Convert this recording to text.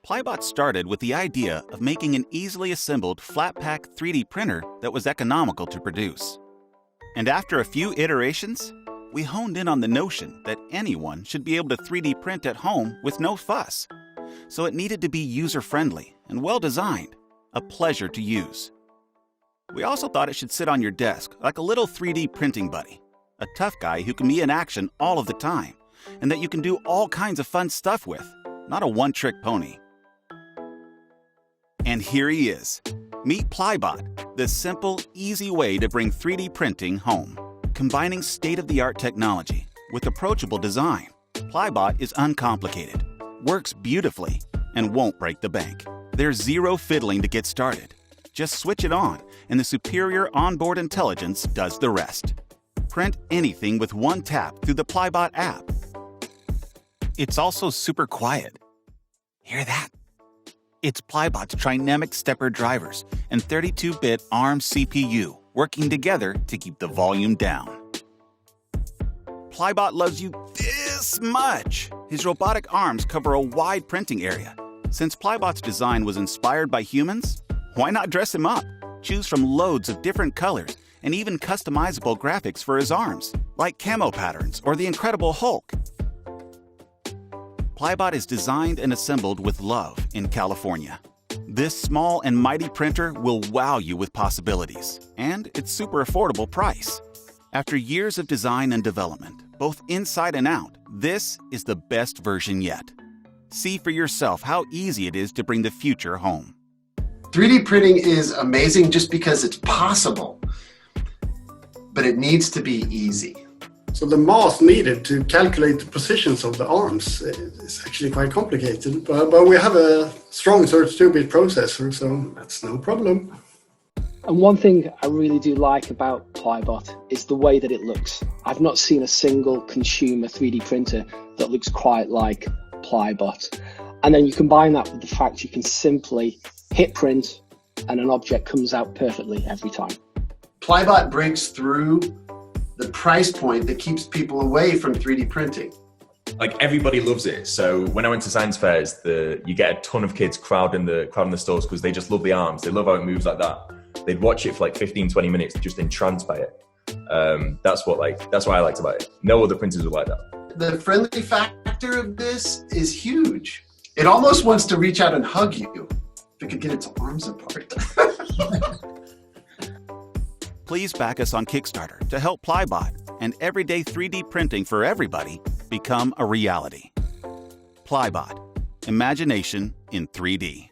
Plybot started with the idea of making an easily assembled flat-pack 3D printer that was economical to produce. And after a few iterations, we honed in on the notion that anyone should be able to 3D print at home with no fuss. So it needed to be user-friendly and well-designed, a pleasure to use. We also thought it should sit on your desk like a little 3D printing buddy, a tough guy who can be in action all of the time, and that you can do all kinds of fun stuff with, not a one-trick pony. And here he is. Meet Plybot, the simple, easy way to bring 3D printing home. Combining state-of-the-art technology with approachable design, Plybot is uncomplicated, works beautifully, and won't break the bank. There's zero fiddling to get started. Just switch it on, and the superior onboard intelligence does the rest. Print anything with one tap through the Plybot app. It's also super quiet. Hear that? It's Plybot's trinemic stepper drivers and 32-bit ARM CPU working together to keep the volume down. Plybot loves you this much. His robotic arms cover a wide printing area. Since Plybot's design was inspired by humans, why not dress him up? Choose from loads of different colors and even customizable graphics for his arms, like camo patterns or the Incredible Hulk. Plybot is designed and assembled with love in California. This small and mighty printer will wow you with possibilities, and its super affordable price. After years of design and development, both inside and out, this is the best version yet. See for yourself how easy it is to bring the future home. 3D printing is amazing just because it's possible, but it needs to be easy. So the math needed to calculate the positions of the arms is actually quite complicated, but we have a strong 32-bit processor, so that's no problem. And one thing I really do like about Plybot is the way that it looks. I've not seen a single consumer 3D printer that looks quite like Plybot. And then you combine that with the fact you can simply hit print and an object comes out perfectly every time. Plybot breaks through the price point that keeps people away from 3D printing. Like, everybody loves it. So when I went to science fairs, you get a ton of kids crowding the stores because they just love the arms. They love how it moves like that. They'd watch it for like 15, 20 minutes, just entranced by it. That's what I liked about it. No other printers were like that. The friendly factor of this is huge. It almost wants to reach out and hug you if it could get its arms apart. Please back us on Kickstarter to help Plybot and everyday 3D printing for everybody become a reality. Plybot, imagination in 3D.